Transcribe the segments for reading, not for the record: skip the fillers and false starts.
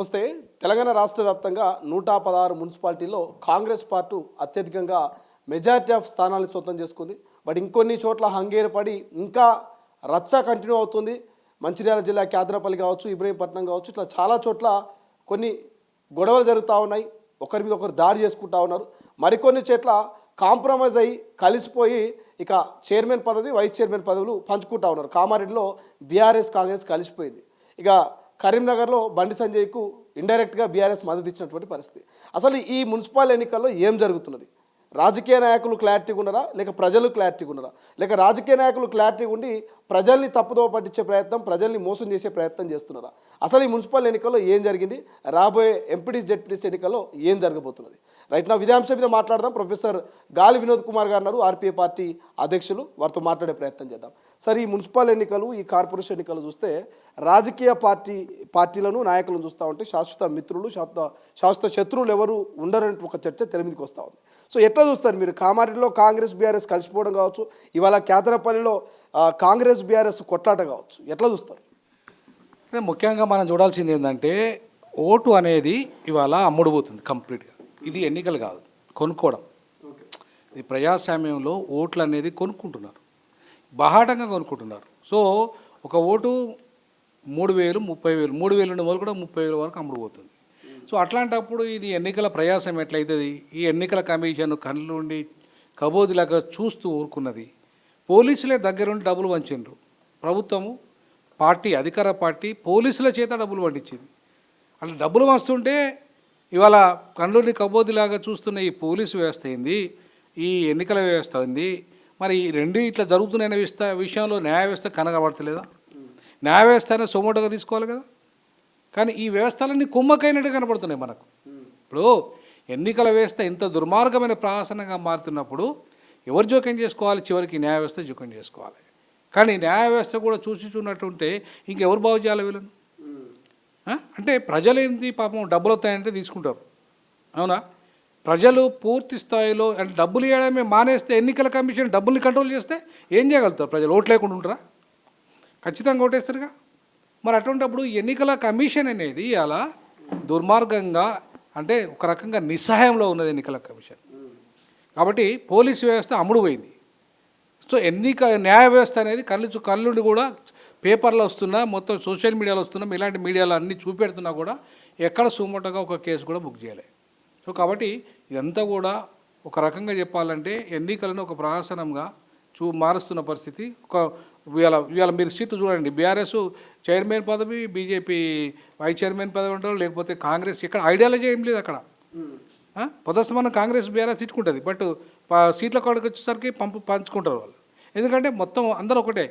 నమస్తే. తెలంగాణ రాష్ట్ర వ్యాప్తంగా 116 మున్సిపాలిటీల్లో కాంగ్రెస్ పార్టీ అత్యధికంగా మెజారిటీ ఆఫ్ స్థానాలను సొంతం చేసుకుంది. బట్ ఇంకొన్ని చోట్ల హంగేరపడి ఇంకా రచ్చ కంటిన్యూ అవుతుంది. మంచిర్యాల జిల్లా కేద్రపల్లి కావచ్చు, ఇబ్రహీంపట్నం కావచ్చు, ఇట్లా చాలా చోట్ల కొన్ని గొడవలు జరుగుతూ ఉన్నాయి. ఒకరి మీద ఒకరు దాడి చేసుకుంటా ఉన్నారు. మరికొన్ని చోట్ల కాంప్రమైజ్ అయ్యి కలిసిపోయి ఇక చైర్మన్ పదవి, వైస్ చైర్మన్ పదవులు పంచుకుంటా ఉన్నారు. కామారెడ్డిలో బీఆర్ఎస్ కాంగ్రెస్ కలిసిపోయింది. ఇక కరీంనగర్లో బండి సంజయ్కు ఇండైరెక్ట్గా బీఆర్ఎస్ మద్దతు ఇచ్చినటువంటి పరిస్థితి. అసలు ఈ మున్సిపల్ ఎన్నికల్లో ఏం జరుగుతున్నది? రాజకీయ నాయకులు క్లారిటీగా ఉన్నారా, లేక ప్రజలు క్లారిటీగా ఉన్నారా, లేక రాజకీయ నాయకులు క్లారిటీగా ఉండి ప్రజల్ని తప్పుదోవ పట్టించే ప్రయత్నం, ప్రజల్ని మోసం చేసే ప్రయత్నం చేస్తున్నారా? అసలు ఈ మున్సిపల్ ఎన్నికల్లో ఏం జరిగింది? రాబోయే ఎంపీటీస్ జెడ్పీటీస్ ఎన్నికల్లో ఏం జరగబోతున్నది? రైట్ నా విధాంశం మీద మాట్లాడదాం. ప్రొఫెసర్ గాలి వినోద్ కుమార్ గారు ఉన్నారు, ఆర్పీఐ పార్టీ అధ్యక్షులు. వారితో మాట్లాడే ప్రయత్నం చేద్దాం. సార్, ఈ మున్సిపల్ ఎన్నికలు, ఈ కార్పొరేషన్ ఎన్నికలు చూస్తే రాజకీయ పార్టీలను నాయకులను చూస్తూ ఉంటే శాశ్వత మిత్రులు, శాశ్వత శత్రువులు ఎవరు ఉండరని ఒక చర్చ తెర మీదకి వస్తూ ఉంది. సో ఎట్లా చూస్తారు మీరు? కామారెడ్డిలో కాంగ్రెస్ బీఆర్ఎస్ కలిసిపోవడం కావచ్చు, ఇవాళ కేతరపల్లిలో కాంగ్రెస్ బీఆర్ఎస్ కొట్లాట కావచ్చు, ఎట్లా చూస్తారు? ముఖ్యంగా మనం చూడాల్సింది ఏంటంటే, ఓటు అనేది ఇవాళ అమ్ముడుపోతుంది కంప్లీట్గా. ఇది ఎన్నికలు కాదు, కొనుక్కోవడం. ఇది ప్రజాస్వామ్యంలో ఓట్లు అనేది కొనుక్కుంటున్నారు, బహాటంగా కొనుక్కుంటున్నారు. సో ఒక ఓటు 3,000, 30,000, 3,000 నుండి మొదలు కూడా 30,000 వరకు అమ్ముడుపోతుంది. సో అట్లాంటప్పుడు ఇది ఎన్నికల ప్రజాస్వామ్యం ఎట్లయితుంది? ఈ ఎన్నికల కమిషన్ కళ్ళుండి కబోదిలాగా చూస్తూ ఊరుకున్నది. పోలీసులే దగ్గరుండి డబ్బులు వంచిండ్రు. ప్రభుత్వము, పార్టీ, అధికార పార్టీ పోలీసుల చేత డబ్బులు వండించింది. అట్లా డబ్బులు వస్తుంటే ఇవాళ కళ్ళుండి కబోదిలాగా చూస్తున్న ఈ పోలీసు వ్యవస్థ ఏంది, ఈ ఎన్నికల వ్యవస్థ ఏంది? మరి ఈ రెండు ఇట్లా జరుగుతున్న విషయంలో న్యాయ వ్యవస్థ కనగబడతలేదా? న్యాయ వ్యవస్థ అనేది సొమోటోగా తీసుకోవాలి కదా. కానీ ఈ వ్యవస్థలన్నీ కుమ్మకైనట్టు కనపడుతున్నాయి మనకు. ఇప్పుడు ఎన్నికల వ్యవస్థ ఇంత దుర్మార్గమైన ప్రహసనంగా మారుతున్నప్పుడు ఎవరు జోక్యం చేసుకోవాలి? చివరికి న్యాయ వ్యవస్థ జోక్యం చేసుకోవాలి. కానీ న్యాయ వ్యవస్థ కూడా చూసినట్టుంటే ఇంకెవరు బాగు చేయాలి వీళ్ళను? అంటే ప్రజలు ఏంటి, పాపం డబ్బులు వస్తాయంటే తీసుకుంటారు. అవునా? ప్రజలు పూర్తి స్థాయిలో అంటే డబ్బులు ఇవ్వడమే మానేస్తే, ఎన్నికల కమిషన్ డబ్బుల్ని కంట్రోల్ చేస్తే ఏం చేయగలుగుతారు? ప్రజలు ఓట్లు లేకుండా ఉంటారా? ఖచ్చితంగా ఓటేస్తారుగా. మరి అటువంటిప్పుడు ఎన్నికల కమిషన్ అనేది అలా దుర్మార్గంగా, అంటే ఒక రకంగా నిస్సహాయంలో ఉన్నది ఎన్నికల కమిషన్. కాబట్టి పోలీసు వ్యవస్థ అమ్ముడు పోయింది. సో న్యాయ వ్యవస్థ అనేది కళ్ళుండి కూడా పేపర్లో వస్తున్నా, మొత్తం సోషల్ మీడియాలో వస్తున్నా, ఇలాంటి మీడియాలో అన్నీ చూపెడుతున్నా కూడా ఎక్కడ సుమోటోగా ఒక కేసు కూడా బుక్ చేయలే. సో కాబట్టి ఇదంతా కూడా ఒక రకంగా చెప్పాలంటే ఎన్నికలను ఒక ప్రహసనంగా మారుస్తున్న పరిస్థితి. ఇవాళ మీరు సీట్లు చూడండి, బీఆర్ఎస్ చైర్మన్ పదవి, బీజేపీ వైస్ చైర్మన్ పదవి ఉంటారు, లేకపోతే కాంగ్రెస్. ఇక్కడ ఐడియాలజీ ఏం లేదు అక్కడ. ప్రదర్శనం కాంగ్రెస్ బీఆర్ఎస్ ఇచ్చుకుంటుంది, బట్ సీట్ల కాడికి వచ్చేసరికి పంచుకుంటారు వాళ్ళు. ఎందుకంటే మొత్తం అందరూ ఒకటే,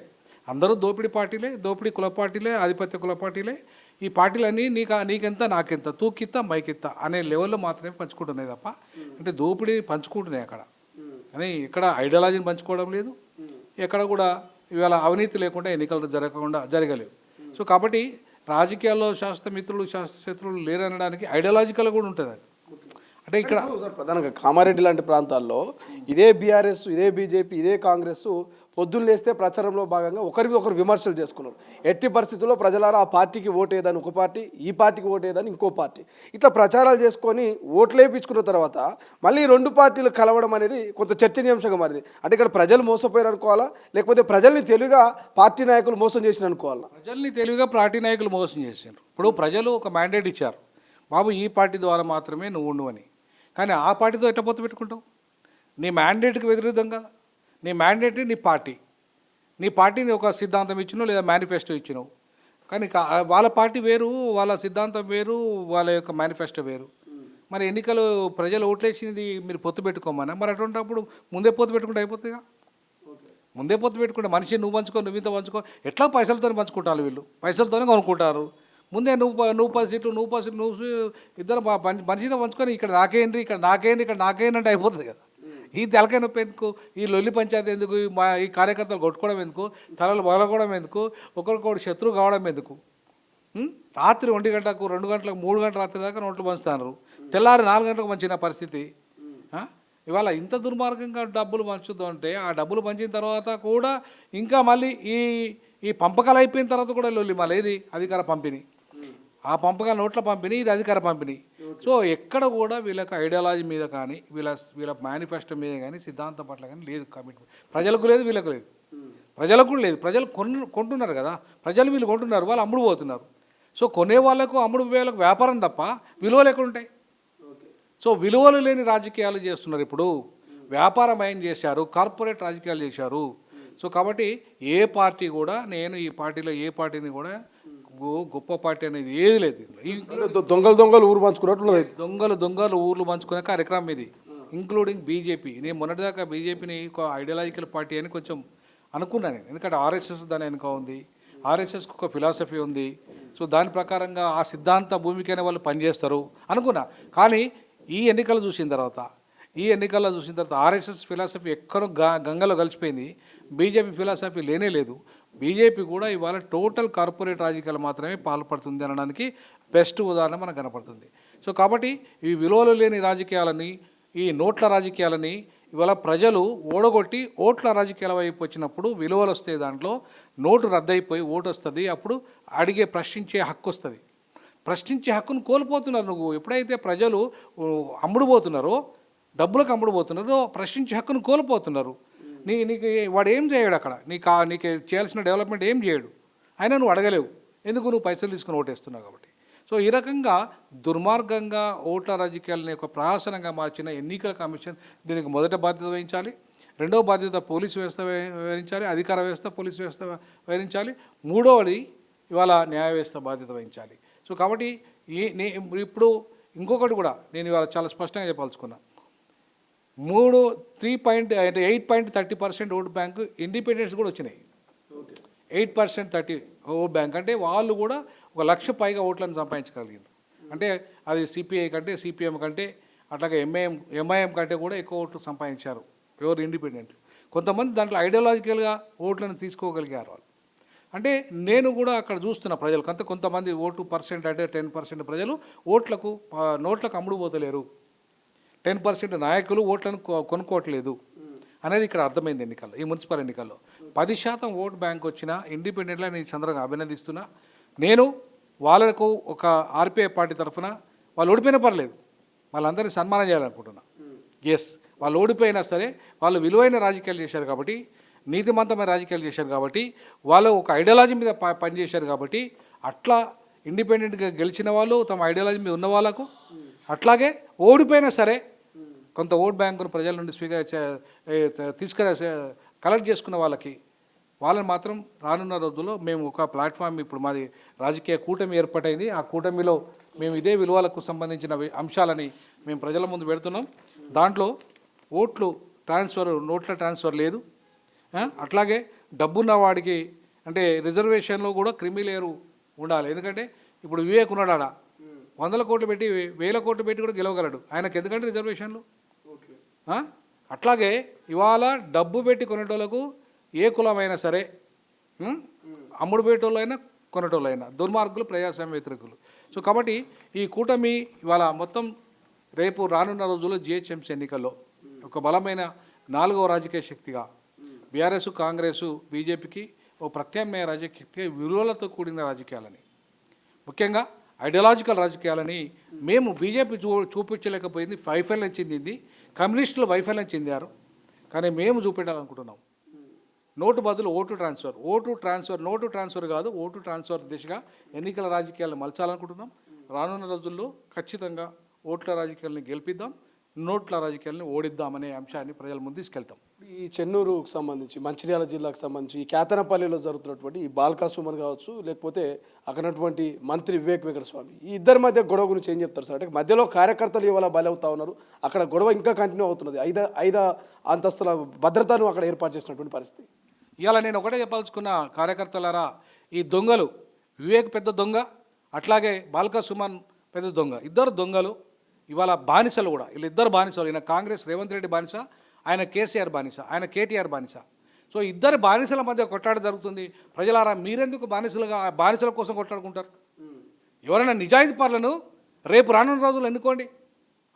అందరూ దోపిడీ పార్టీలే, దోపిడీ కుల పార్టీలే, ఆధిపత్య కుల పార్టీలే. ఈ పార్టీలన్నీ నీకెంత నాకెంత, తూకిత్త మైకిత్త అనే లెవెల్లో మాత్రమే పంచుకుంటున్నాయి తప్ప, అంటే దోపిడీ పంచుకుంటున్నాయి అక్కడ. కానీ ఇక్కడ ఐడియాలజీని పంచుకోవడం లేదు, ఎక్కడ కూడా ఇవాళ అవినీతి లేకుండా ఎన్నికలు జరగలేవు. సో కాబట్టి రాజకీయాల్లో శాస్త్ర మిత్రులు, శాస్త్ర శత్రువులు లేరనడానికి ఐడియాలజికల్ కూడా ఉంటుంది అది. అంటే ఇక్కడ ప్రధానంగా కామారెడ్డి లాంటి ప్రాంతాల్లో ఇదే బీఆర్ఎస్, ఇదే బీజేపీ, ఇదే కాంగ్రెస్ పొద్దున్న లేస్తే ప్రచారంలో భాగంగా ఒకరి ఒకరు విమర్శలు చేసుకున్నారు. ఎట్టి పరిస్థితుల్లో ప్రజలారా ఆ పార్టీకి ఓటేదని ఒక పార్టీ, ఈ పార్టీకి ఓటేదని ఇంకో పార్టీ, ఇట్లా ప్రచారాలు చేసుకొని ఓట్లేపించుకున్న తర్వాత మళ్ళీ రెండు పార్టీలు కలవడం అనేది కొంత చర్చనీయాంశంగా మారింది. అంటే ఇక్కడ ప్రజలు మోసపోయారు అనుకోవాలా, లేకపోతే ప్రజల్ని తెలివిగా పార్టీ నాయకులు మోసం చేసిన అనుకోవాలా? ప్రజల్ని తెలివిగా పార్టీ నాయకులు మోసం చేశారు. ఇప్పుడు ప్రజలు ఒక మ్యాండేట్ ఇచ్చారు, బాబు ఈ పార్టీ ద్వారా మాత్రమే నువ్వు ఉండు అని. కానీ ఆ పార్టీతో ఎట్లా పొత్తు పెట్టుకుంటావు? నీ మ్యాండేట్కి వ్యతిరేకం కదా. నీ మ్యాండేట్ నీ పార్టీని ఒక సిద్ధాంతం ఇచ్చినావు లేదా మేనిఫెస్టో ఇచ్చినావు. కానీ వాళ్ళ పార్టీ వేరు, వాళ్ళ సిద్ధాంతం వేరు, వాళ్ళ యొక్క మేనిఫెస్టో వేరు. మరి ఎన్నికలు ప్రజలు ఓట్లేసింది మీరు పొత్తు పెట్టుకోమన్నా, మరి అటువంటిప్పుడు ముందే పొత్తు పెట్టుకుంటే అయిపోతుందిగా. ముందే పొత్తు పెట్టుకుంటే మనిషి నువ్వు పంచుకో, నువ్వు ఇంత పంచుకో, ఎట్లా పైసలతోనే పంచుకుంటారు వీళ్ళు, పైసలతోనే కొనుక్కుంటారు. ముందే నువ్వు 10 సీట్లు, నువ్వు ఇద్దరు మనిషితో పంచుకొని ఇక్కడ నాకేంటి, ఇక్కడ నాకేంటి అంటే అయిపోతుంది కదా. ఈ తెలకాయ నొప్పి ఎందుకు, ఈ లొల్లి పంచాయతీ ఎందుకు, ఈ కార్యకర్తలు కొట్టుకోవడం ఎందుకు, తలలు మొదలకోవడం ఎందుకు, ఒకరికొకటి శత్రువు కావడం ఎందుకు? రాత్రి 1 గంటకు, 2 గంటలకు, 3 గంటల రాత్రి దాకా నోట్లు పంచుతున్నారు, తెల్లారి 4 గంటలకు పంచిన పరిస్థితి. ఇవాళ ఇంత దుర్మార్గంగా డబ్బులు పంచుతుంటే, ఆ డబ్బులు పంచిన తర్వాత కూడా ఇంకా మళ్ళీ ఈ పంపకాలు అయిపోయిన తర్వాత కూడా లొల్లి మళ్ళీ ఏది అధికార పంపిణీ. ఆ పంపకాల నోట్ల పంపిణీ, ఇది అధికార పంపిణీ. సో ఎక్కడ కూడా వీళ్ళకి ఐడియాలజీ మీద కానీ వీళ్ళ మేనిఫెస్టో మీద కానీ సిద్ధాంతం పట్ల కానీ లేదు కమిట్మెంట్. ప్రజలకు లేదు, వీళ్ళకు లేదు, ప్రజలకు కూడా లేదు. ప్రజలు కొంటున్నారు కదా, ప్రజలు వీళ్ళు కొంటున్నారు, వాళ్ళు అమ్ముడు పోతున్నారు. సో కొనే వాళ్ళకు అమ్ముడు వాళ్ళకు వ్యాపారం తప్ప విలువలు ఎక్కడ ఉంటాయి? సో విలువలు లేని రాజకీయాలు చేస్తున్నారు. ఇప్పుడు వ్యాపారమయం చేశారు, కార్పొరేట్ రాజకీయాలు చేశారు. సో కాబట్టి ఏ పార్టీ కూడా, నేను ఈ పార్టీలో ఏ పార్టీని కూడా గొప్ప పార్టీ అనేది ఏది లేదు. దొంగలు ఊరు పంచుకున్నట్లు దొంగలు ఊర్లు పంచుకునే కార్యక్రమం ఇది, ఇంక్లూడింగ్ బీజేపీ. నేను మొన్నటిదాకా బీజేపీని ఒక ఐడియాలజికల్ పార్టీ అని కొంచెం అనుకున్నాను నేను, ఎందుకంటే ఆర్ఎస్ఎస్ దాని వెనుక ఉంది, ఆర్ఎస్ఎస్కి ఒక ఫిలాసఫీ ఉంది. సో దాని ప్రకారంగా ఆ సిద్ధాంత భూమికైనా వాళ్ళు పనిచేస్తారు అనుకున్నా. కానీ ఈ ఎన్నికలు చూసిన తర్వాత ఆర్ఎస్ఎస్ ఫిలాసఫీ ఎక్కడో గంగలో కలిసిపోయింది, బీజేపీ ఫిలాసఫీ లేనే లేదు. బీజేపీ కూడా ఇవాళ టోటల్ కార్పొరేట్ రాజకీయాలు మాత్రమే పాల్పడుతుంది అనడానికి బెస్ట్ ఉదాహరణ మనకు కనపడుతుంది. సో కాబట్టి ఈ విలువలు లేని రాజకీయాలని, ఈ నోట్ల రాజకీయాలని ఇవాళ ప్రజలు ఓడగొట్టి ఓట్ల రాజకీయాల వైపు వచ్చినప్పుడు విలువలు వస్తాయి, దాంట్లో నోటు రద్దయిపోయి ఓటు వస్తుంది, అప్పుడు అడిగే ప్రశ్నించే హక్కు వస్తుంది. ప్రశ్నించే హక్కును కోల్పోతున్నారు. నువ్వు ఎప్పుడైతే ప్రజలు అమ్ముడుపోతున్నారో, డబ్బులకు అమ్ముడుపోతున్నారో, ప్రశ్నించే హక్కును కోల్పోతున్నారు. నీకు వాడు ఏం చేయడు అక్కడ, నీకు చేయాల్సిన డెవలప్మెంట్ ఏం చేయడు, అయినా నువ్వు అడగలేవు, ఎందుకు? నువ్వు పైసలు తీసుకుని ఓటేస్తున్నావు కాబట్టి. సో ఈ రకంగా దుర్మార్గంగా ఓట్ల రాజకీయాలని ఒక ప్రహసనంగా మార్చిన ఎన్నికల కమిషన్ దీనికి మొదట బాధ్యత వహించాలి, రెండవ బాధ్యత పోలీసు వ్యవస్థ వహించాలి, అధికార వ్యవస్థ పోలీసు వ్యవస్థ వహించాలి, మూడవది ఇవాళ న్యాయ వ్యవస్థ బాధ్యత వహించాలి. సో కాబట్టి ఇప్పుడు ఇంకొకటి కూడా నేను ఇవాళ చాలా స్పష్టంగా చెప్పాల్సుకున్నా, 8.30% ఓటు బ్యాంకు ఇండిపెండెన్స్ కూడా వచ్చినాయి. 8% 30 ఓట్ బ్యాంక్ అంటే వాళ్ళు కూడా 1,00,000 పైగా ఓట్లను సంపాదించగలిగారు. అంటే అది సిపిఐ కంటే, సిపిఎం కంటే, అట్లాగే ఎంఐఎం కంటే కూడా ఎక్కువ ఓట్లు సంపాదించారు ఎవరు? ఇండిపెండెంట్. కొంతమంది దాంట్లో ఐడియాలజికల్గా ఓట్లను తీసుకోగలిగారు వాళ్ళు. అంటే నేను కూడా అక్కడ చూస్తున్న ప్రజలకు అంతా కొంతమంది ఓటు పర్సెంట్ అంటే 10% ప్రజలు నోట్లకు అమ్ముడుపోతలేరు, 10% నాయకులు ఓట్లను కొనుక్కోవట్లేదు అనేది ఇక్కడ అర్థమైంది ఎన్నికల్లో. ఈ మున్సిపల్ ఎన్నికల్లో 10% ఓటు బ్యాంక్ వచ్చిన ఇండిపెండెంట్గా నేను చంద్రంగా అభినందిస్తున్నా. నేను వాళ్ళకు ఒక ఆర్పిఐ పార్టీ తరఫున వాళ్ళు ఓడిపోయినా పర్లేదు, వాళ్ళందరినీ సన్మానం చేయాలనుకుంటున్నా. ఎస్, వాళ్ళు ఓడిపోయినా సరే వాళ్ళు విలువైన రాజకీయాలు చేశారు కాబట్టి, నీతిమంతమైన రాజకీయాలు చేశారు కాబట్టి, వాళ్ళు ఒక ఐడియాలజీ మీద పనిచేశారు కాబట్టి, అట్లా ఇండిపెండెంట్గా గెలిచిన వాళ్ళు తమ ఐడియాలజీ మీద ఉన్న వాళ్ళకు, అట్లాగే ఓడిపోయినా సరే కొంత ఓట్ బ్యాంకును ప్రజల నుండి కలెక్ట్ చేసుకున్న వాళ్ళని మాత్రం రానున్న రోజుల్లో మేము ఒక ప్లాట్ఫామ్, ఇప్పుడు మాది రాజకీయ కూటమి ఏర్పాటైంది, ఆ కూటమిలో మేము ఇదే విలువలకు సంబంధించిన అంశాలని మేము ప్రజల ముందు పెడుతున్నాం. దాంట్లో నోట్ల ట్రాన్స్ఫర్ లేదు, అట్లాగే డబ్బున్న వాడికి అంటే రిజర్వేషన్లో కూడా క్రిమిలేయర్ ఉండాలి. ఎందుకంటే ఇప్పుడు వివేక్ ఉన్నాడు, 100 కోట్లు పెట్టి 1000 కోట్లు పెట్టి కూడా గెలవగలడు, ఆయనకు ఎందుకంటే రిజర్వేషన్లు. అట్లాగే ఇవాళ డబ్బు పెట్టి కొనేటోళ్ళకు ఏ కులమైనా సరే, అమ్ముడు పెట్టేటోళ్ళైనా కొనేటోళ్ళైనా దుర్మార్గులు, ప్రజాస్వామ్య వ్యతిరేకులు. సో కాబట్టి ఈ కూటమి ఇవాళ మొత్తం రేపు రానున్న రోజుల్లో జిహెచ్ఎంసీ ఎన్నికల్లో ఒక బలమైన 4వ రాజకీయ శక్తిగా బీఆర్ఎస్, కాంగ్రెస్, బీజేపీకి ఓ ప్రత్యామ్నాయ రాజకీయ శక్తిగా విలువలతో కూడిన రాజకీయాలని, ముఖ్యంగా ఐడియాలజికల్ రాజకీయాలని మేము బీజేపీ చూపించలేకపోయింది, వైఫల్యం చెందింది, కమ్యూనిస్టులు వైఫల్యం చెందారు. కానీ మేము చూపెట్టాలనుకుంటున్నాం నోటు బదులు ఓటు ట్రాన్స్ఫర్, నోటు ట్రాన్స్ఫర్ కాదు, ఓటు ట్రాన్స్ఫర్ దిశగా ఎన్నికల రాజకీయాలను మలచాలనుకుంటున్నాం. రానున్న రోజుల్లో ఖచ్చితంగా ఓట్ల రాజకీయాలను గెలిపిద్దాం, నోట్ల రాజకీయాలను ఓడిద్దామనే అంశాన్ని ప్రజల ముందు తీసుకెళ్తాం. ఈ చెన్నూరుకు సంబంధించి, మంచిర్యాల జిల్లాకు సంబంధించి ఈ కేతనపల్లిలో జరుగుతున్నటువంటి ఈ బాల్కా సుమన్ కావచ్చు, లేకపోతే అక్కడటువంటి మంత్రి వివేక్ వెంకటస్వామి, ఈ ఇద్దరి మధ్య గొడవ గురించి ఏం చెప్తారు సార్? అంటే మధ్యలో కార్యకర్తలు ఇవాళ బలవుతా ఉన్నారు, అక్కడ గొడవ ఇంకా కంటిన్యూ అవుతున్నది, 5 అంతస్తుల భద్రతను అక్కడ ఏర్పాటు చేసినటువంటి పరిస్థితి. ఇవాళ నేను ఒకటే చెప్పాల్సుకున్న, కార్యకర్తలారా, ఈ దొంగలు, వివేక్ పెద్ద దొంగ, అట్లాగే బాల్కా సుమన్ పెద్ద దొంగ, ఇద్దరు దొంగలు. ఇవాళ బానిసలు కూడా, వీళ్ళిద్దరు బానిసలు. ఈయన కాంగ్రెస్ రేవంత్ రెడ్డి బానిస, ఆయన కేసీఆర్ బానిస, ఆయన కేటీఆర్ బానిస. సో ఇద్దరు బానిసల మధ్య కొట్లాట జరుగుతుంది. ప్రజలారా, మీరెందుకు బానిసల కోసం కొట్లాడుకుంటారు? ఎవరైనా నిజాయితీ పరులను రేపు రానున్న రోజులు ఎన్నుకోండి.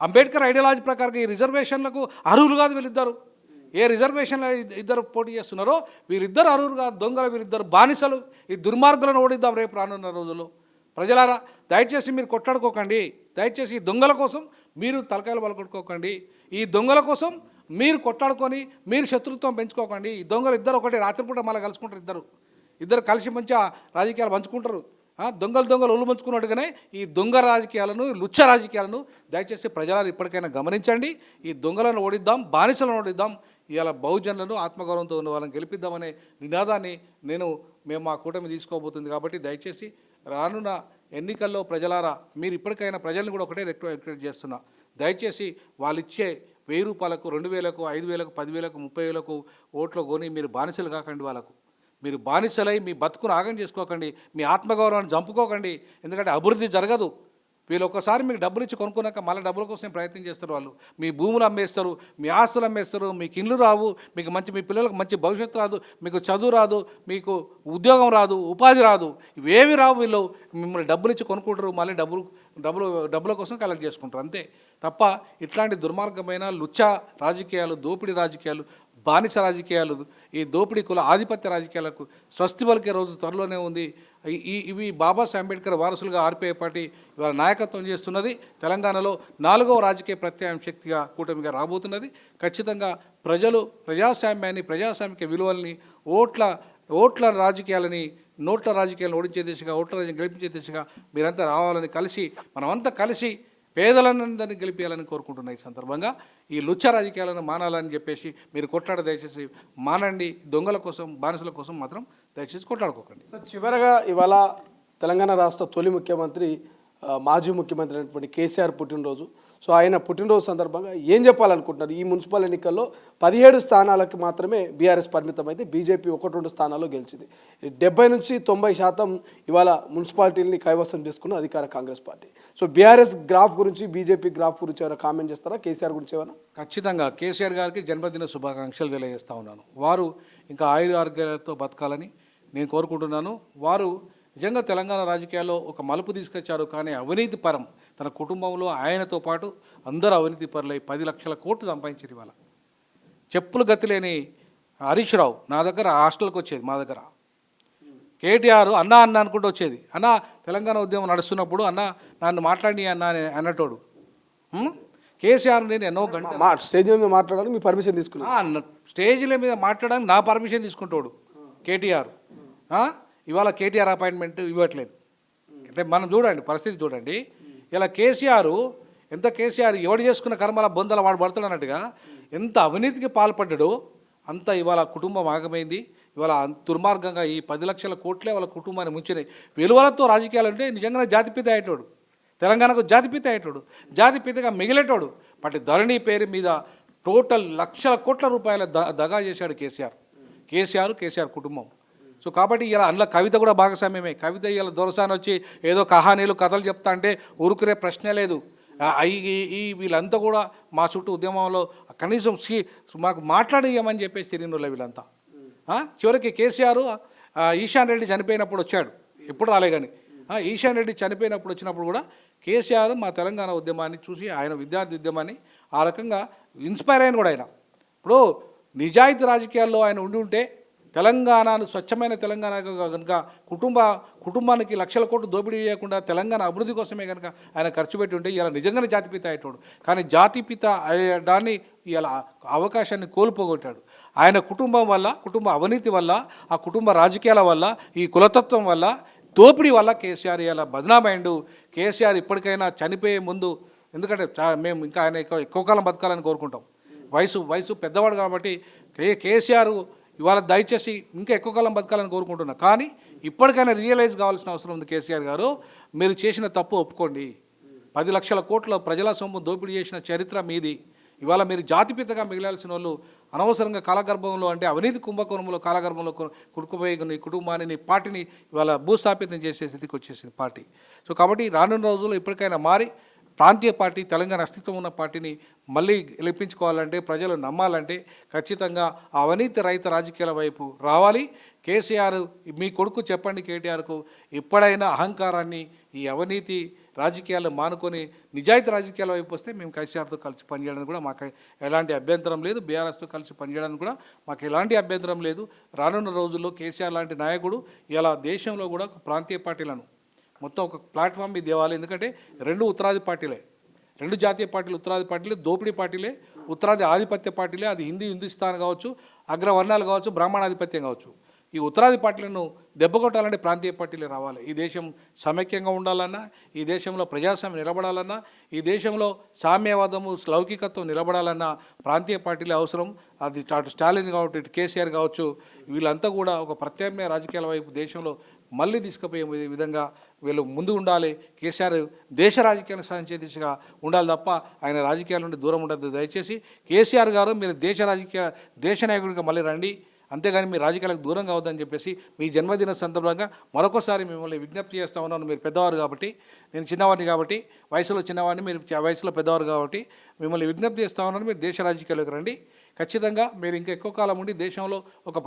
అంబేద్కర్ ఐడియాలజీ ప్రకారం ఈ రిజర్వేషన్లకు అర్హులు కాదు వీళ్ళిద్దరు. ఏ రిజర్వేషన్లో ఇద్దరు పోటీ చేస్తున్నారో వీళ్ళిద్దరు అర్హులు కాదు, దొంగలు, వీళ్ళిద్దరు బానిసలు. ఈ దుర్మార్గులను ఓడిద్దాం రేపు రానున్న రోజుల్లో. ప్రజలారా దయచేసి మీరు కొట్లాడుకోకండి, దయచేసి ఈ దొంగల కోసం మీరు తలకాయలు పలకొట్టుకోకండి, ఈ దొంగల కోసం మీరు కొట్లాడుకొని మీరు శత్రుత్వం పెంచుకోకండి. ఈ దొంగలు ఇద్దరు ఒకటి రాత్రిపూట మళ్ళీ కలుసుకుంటారు, ఇద్దరు కలిసి మంచిగా రాజకీయాలు పంచుకుంటారు. దొంగలు ఒళ్ళు పంచుకున్నట్టుగానే ఈ దొంగ రాజకీయాలను, లుచ్చ రాజకీయాలను దయచేసి ప్రజలను ఇప్పటికైనా గమనించండి. ఈ దొంగలను ఓడిద్దాం, బానిసలను ఓడిద్దాం, ఇవాళ బహుజనులను ఆత్మగౌరవంతో ఉన్న వాళ్ళని గెలిపిద్దామనే నినాదాన్ని మేము మా కూటమి తీసుకోబోతుంది. కాబట్టి దయచేసి రానున్న ఎన్నికల్లో ప్రజలారా మీరు ఇప్పటికైనా ప్రజల్ని కూడా ఒకటే రిక్వెస్ట్ చేస్తున్నా, దయచేసి వాళ్ళు ఇచ్చే 1000 రూపాయలకు, 2000కు, 5000కు, 10,000కు, 30,000కు ఓట్లు కొని మీరు బానిసలు కాకండి. వాళ్ళకు మీరు బానిసలై మీ బతుకును ఆగం చేసుకోకండి, మీ ఆత్మగౌరవాన్ని చంపుకోకండి. ఎందుకంటే అభివృద్ధి జరగదు. వీళ్ళు ఒక్కసారి మీకు డబ్బులు ఇచ్చి కొనుక్కున్నాక మళ్ళీ డబ్బుల కోసం ప్రయత్నం చేస్తారు. వాళ్ళు మీ భూములు అమ్మేస్తారు, మీ ఆస్తులు అమ్మేస్తారు, మీకు ఇల్లు రావు, మీకు మీ పిల్లలకు మంచి భవిష్యత్తు రాదు, మీకు చదువు రాదు, మీకు ఉద్యోగం రాదు, ఉపాధి రాదు, ఇవేవి రావు. వీళ్ళు మిమ్మల్ని డబ్బులు ఇచ్చి కొనుక్కుంటారు, మళ్ళీ డబ్బుల కోసం కలెక్ట్ చేసుకుంటారు అంతే తప్ప ఇట్లాంటి దుర్మార్గమైన లుచ్చ రాజకీయాలు, దోపిడీ రాజకీయాలు, బానిస రాజకీయాలు, ఈ దోపిడీ కుల ఆధిపత్య రాజకీయాలకు స్వస్తి పలికే రోజు త్వరలోనే ఉంది. ఇవి బాబాసాహెబ్ అంబేద్కర్ వారసులుగా ఆర్పీఐ పార్టీ ఇవాళ నాయకత్వం చేస్తున్నది. తెలంగాణలో 4వ రాజకీయ ప్రత్యామ్నాయ శక్తిగా కూటమిగా రాబోతున్నది. ఖచ్చితంగా ప్రజలు ప్రజాస్వామిక విలువల్ని, ఓట్ల రాజకీయాలని, నోట్ల రాజకీయాలను ఓడించే దిశగా, ఓట్ల రాజకీయం గెలిపించే దిశగా మీరంతా రావాలని మనమంతా కలిసి పేదలందరినీ గెలిపించాలని కోరుకుంటున్నాయి. ఈ సందర్భంగా ఈ లుచ్చ రాజకీయాలను మానాలని చెప్పేసి మీరు దయచేసి మానండి. దొంగల కోసం, బానిసల కోసం మాత్రం దయచేసి కొట్లాడుకోకండి. సార్, చివరగా ఇవాళ తెలంగాణ రాష్ట్ర తొలి ముఖ్యమంత్రి, మాజీ ముఖ్యమంత్రి అయినటువంటి కేసీఆర్ పుట్టినరోజు. సో ఆయన పుట్టినరోజు సందర్భంగా ఏం చెప్పాలనుకుంటున్నారు? ఈ మున్సిపల్ ఎన్నికల్లో 17 స్థానాలకు మాత్రమే బీఆర్ఎస్ పరిమితం అయితే బీజేపీ 1-2 స్థానాల్లో గెలిచింది. 70 నుంచి 90% ఇవాళ మున్సిపాలిటీని కైవసం చేసుకున్న అధికార Congress party. So BRS graph గురించి, బీజేపీ గ్రాఫ్ గురించి ఏమైనా కామెంట్ చేస్తారా? కేసీఆర్ గురించి ఏమైనా? ఖచ్చితంగా కేసీఆర్ గారికి జన్మదిన శుభాకాంక్షలు తెలియజేస్తా ఉన్నాను. వారు ఇంకా ఆరోగ్యాలతో బతకాలని నేను కోరుకుంటున్నాను. వారు నిజంగా తెలంగాణ రాజకీయాల్లో ఒక మలుపు తీసుకొచ్చారు. కానీ అవినీతి పరం, తన కుటుంబంలో ఆయనతో పాటు అందరూ అవినీతి పరులై 10 లక్షల కోట్లు సంపాదించారు. ఇవాళ చెప్పులు గతి లేని హరీష్ రావు నా దగ్గర హాస్టల్కి వచ్చేది, మా దగ్గర కేటీఆర్ అన్న అనుకుంటూ వచ్చేది. అన్న తెలంగాణ ఉద్యమం నడుస్తున్నప్పుడు అన్న నన్ను మాట్లాడి అన్నటోడు. కేసీఆర్ నేను ఎన్నో గంటలు స్టేజ్ మీద మాట్లాడడానికి మీ పర్మిషన్ తీసుకున్నా, స్టేజ్ల మీద మాట్లాడడానికి నా పర్మిషన్ తీసుకుంటాడు కేటీఆర్. ఇవాళ కేటీఆర్ అపాయింట్మెంట్ ఇవ్వట్లేదు. అంటే మనం చూడండి, పరిస్థితి చూడండి. ఇలా కేసీఆర్ ఎవడు చేసుకున్న కర్మల బొందల వాడు పడుతున్నట్టుగా ఎంత అవినీతికి పాల్పడ్డాడో అంత ఇవాళ కుటుంబం ఆగమైంది. ఇవాళ దుర్మార్గంగా ఈ 10 లక్షల కోట్లే వాళ్ళ కుటుంబాన్ని ముంచినాయి. విలువలతో రాజకీయాలు అంటే నిజంగానే జాతిపిత అయ్యేటోడు, తెలంగాణకు జాతిపిత అయ్యేటోడు, జాతిపితగా మిగిలేటోడు. బట్ ధరణి పేరు మీద టోటల్ లక్షల కోట్ల రూపాయల దగా చేశాడు కేసీఆర్ కుటుంబం. సో కాబట్టి ఇలా అందులో కవిత కూడా భాగస్వామ్యమే. కవిత ఇలా దొరసాని వచ్చి ఏదో కహానీలు కథలు చెప్తా అంటే ఊరుకునే ప్రశ్నే లేదు. వీళ్ళంతా కూడా మా చుట్టూ ఉద్యమంలో కనీసం మాకు మాట్లాడేయమని చెప్పేసి తిరిగిన వీళ్ళంతా. చివరికి కేసీఆర్ ఈశాన్ రెడ్డి చనిపోయినప్పుడు వచ్చాడు, ఎప్పుడు రాలే కానీ ఈశాన్ రెడ్డి చనిపోయినప్పుడు వచ్చినప్పుడు కూడా కేసీఆర్ మా తెలంగాణ ఉద్యమాన్ని చూసి, ఆయన విద్యార్థి ఉద్యమాన్ని ఆ రకంగా ఇన్స్పైర్ అయిన కూడా ఆయన. ఇప్పుడు నిజాయితీ రాజకీయాల్లో ఆయన ఉంటే తెలంగాణను స్వచ్ఛమైన తెలంగాణ కనుక కుటుంబానికి లక్షల కోట్లు దోపిడీ చేయకుండా తెలంగాణ అభివృద్ధి కోసమే కనుక ఆయన ఖర్చు పెట్టి ఉంటే ఇలా నిజంగానే జాతిపిత అయ్యేటోడు. కానీ జాతిపిత అయ్యడాన్ని ఇలా అవకాశాన్ని కోల్పోగొట్టాడు. ఆయన కుటుంబం వల్ల, కుటుంబ అవినీతి వల్ల, ఆ కుటుంబ రాజకీయాల వల్ల, ఈ కులతత్వం వల్ల, దోపిడీ వల్ల కేసీఆర్ ఇలా బదనామైండు. కేసీఆర్ ఇప్పటికైనా చనిపోయే ముందు, ఎందుకంటే మేము ఇంకా ఆయన ఎక్కువ కాలం బతకాలని కోరుకుంటాం. వయసు పెద్దవాడు కాబట్టి కేసీఆర్ ఇవాళ దయచేసి ఇంకా ఎక్కువ కాలం బతకాలని కోరుకుంటున్నా. కానీ ఇప్పటికైనా రియలైజ్ కావాల్సిన అవసరం ఉంది. కేసీఆర్ గారు, మీరు చేసిన తప్పు ఒప్పుకోండి. 10 లక్షల కోట్ల ప్రజల సొమ్ము దోపిడీ చేసిన చరిత్ర మీది. ఇవాళ మీరు జాతిపితగా మిగిలాల్సిన వాళ్ళు అనవసరంగా కాలగర్భంలో, అంటే అవినీతి కుంభకోణంలో కాలగర్భంలో కుడుకుపోయి నీ కుటుంబాన్ని, నీ పార్టీని ఇవాళ భూస్థాపితం చేసే స్థితికి వచ్చేసింది పార్టీ. సో కాబట్టి రానున్న రోజుల్లో ఇప్పటికైనా మారి ప్రాంతీయ పార్టీ, తెలంగాణ అస్తిత్వం ఉన్న పార్టీని మళ్ళీ గెలిపించుకోవాలంటే, ప్రజలు నమ్మాలంటే ఖచ్చితంగా ఆ అవినీతి రహిత రాజకీయాల వైపు రావాలి. కేసీఆర్, మీ కొడుకు చెప్పండి కేటీఆర్కు, ఎప్పుడైనా అహంకారాన్ని, ఈ అవినీతి రాజకీయాలు మానుకొని నిజాయితీ రాజకీయాల వైపు వస్తే మేము కేసీఆర్తో కలిసి పనిచేయడానికి కూడా మాకు ఎలాంటి అభ్యంతరం లేదు. బీఆర్ఎస్తో కలిసి పనిచేయడానికి కూడా మాకు ఎలాంటి అభ్యంతరం లేదు. రానున్న రోజుల్లో కేసీఆర్ లాంటి నాయకుడు ఇలా దేశంలో కూడా ప్రాంతీయ పార్టీలను మొత్తం ఒక ప్లాట్ఫామ్ మీద తేవాలి. ఎందుకంటే రెండు ఉత్తరాది పార్టీలే, రెండు జాతీయ పార్టీలు ఉత్తరాది పార్టీలే, దోపిడీ పార్టీలే, ఉత్తరాది ఆధిపత్య పార్టీలే. అది హిందుస్థాన్ కావచ్చు, అగ్రవర్ణాలు కావచ్చు, బ్రాహ్మణాధిపత్యం కావచ్చు. ఈ ఉత్తరాది పార్టీలను దెబ్బకొట్టాలంటే ప్రాంతీయ పార్టీలే రావాలి. ఈ దేశం సమైక్యంగా ఉండాలన్నా, ఈ దేశంలో ప్రజాస్వామ్యం నిలబడాలన్నా, ఈ దేశంలో సామ్యవాదము లౌకికత్వం నిలబడాలన్నా ప్రాంతీయ పార్టీలే అవసరం. అది అటు స్టాలిన్ కావచ్చు, ఇటు కేసీఆర్ కావచ్చు, వీళ్ళంతా కూడా ఒక ప్రత్యామ్నాయ రాజకీయాల వైపు దేశంలో మళ్ళీ తీసుకుపోయే విధంగా వీళ్ళు ముందు ఉండాలి. కేసీఆర్ దేశ రాజకీయాలకు సాధించే దిశగా ఉండాలి తప్ప ఆయన రాజకీయాల నుండి దూరం ఉండదు. దయచేసి కేసీఆర్ గారు మీరు దేశ నాయకుడిగా మళ్ళీ రండి, అంతేగాని మీ రాజకీయాలకు దూరం కావద్దని చెప్పేసి మీ జన్మదిన సందర్భంగా మరొకసారి మిమ్మల్ని విజ్ఞప్తి చేస్తూ ఉన్నాను. మీరు పెద్దవారు కాబట్టి, నేను చిన్నవాడిని కాబట్టి, వయసులో చిన్నవాడిని, మీరు వయసులో పెద్దవారు కాబట్టి మిమ్మల్ని విజ్ఞప్తి చేస్తూ ఉన్నాను. మీరు దేశ రాజకీయాలకు రండి. ఖచ్చితంగా మీరు ఇంకా ఎక్కువ కాలం ఉండి దేశంలో ఒక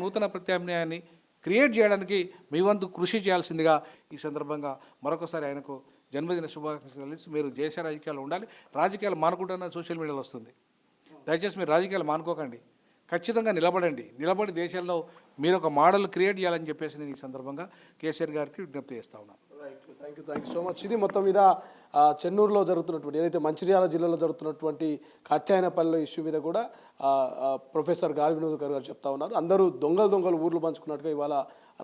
నూతన ప్రత్యామ్నాయాన్ని క్రియేట్ చేయడానికి మీ వంతు కృషి చేయాల్సిందిగా ఈ సందర్భంగా మరొకసారి ఆయనకు జన్మదిన శుభాకాంక్షలు తెలిసి మీరు దేశ రాజకీయాలు ఉండాలి. రాజకీయాలు మానుకుంటున్న సోషల్ మీడియాలో వస్తుంది. దయచేసి మీరు రాజకీయాలు మానుకోకండి, ఖచ్చితంగా నిలబడి దేశంలో మీరు ఒక మోడల్ క్రియేట్ చేయాలని చెప్పేసి నేను ఈ సందర్భంగా కేసీఆర్ గారికి విజ్ఞప్తి చేస్తా ఉన్నాను. Thank you so much. ఇది మొత్తం మీద చెన్నూరులో జరుగుతున్నటువంటి, ఏదైతే మంచిర్యాల జిల్లాలో జరుగుతున్నటువంటి కాత్యాయనపల్లి ఇష్యూ మీద కూడా ప్రొఫెసర్ గాలి వినోద్ గారు చెప్తా ఉన్నారు. అందరూ దొంగలు ఊర్లు పంచుకున్నట్టుగా ఇవాళ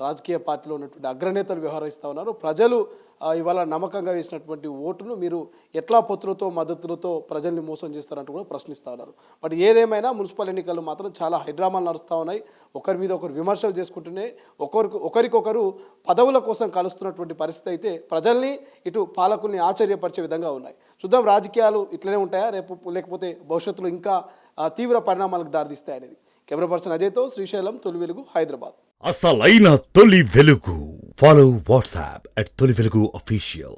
రాజకీయ పార్టీలో ఉన్నటువంటి అగ్రనేతలు వ్యవహరిస్తూ ఉన్నారు. ప్రజలు ఇవాళ నమ్మకంగా వేసినటువంటి ఓటును మీరు ఎట్లా పొత్తులతో మద్దతులతో ప్రజల్ని మోసం చేస్తారంటూ కూడా ప్రశ్నిస్తూ ఉన్నారు. బట్ ఏదేమైనా మున్సిపల్ ఎన్నికలు మాత్రం చాలా హైడ్రామాలు నడుస్తూ ఉన్నాయి. ఒకరి మీద ఒకరు విమర్శలు చేసుకుంటూనే ఒకరికొకరు పదవుల కోసం కలుస్తున్నటువంటి పరిస్థితి అయితే ప్రజల్ని ఇటు పాలకుల్ని ఆశ్చర్యపరిచే విధంగా ఉన్నాయి. చూద్దాం రాజకీయాలు ఇట్లనే ఉంటాయా లేకపోతే భవిష్యత్తులో ఇంకా తీవ్ర పరిణామాలకు దారితీస్తాయనేది. కెమెరా పర్సన్ అజయ్తో శ్రీశైలం, తొలి వెలుగు, హైదరాబాద్. అసలైన తొలి వెలుగు. ఫాలో వాట్సాప్ @తొలి వెలుగు official.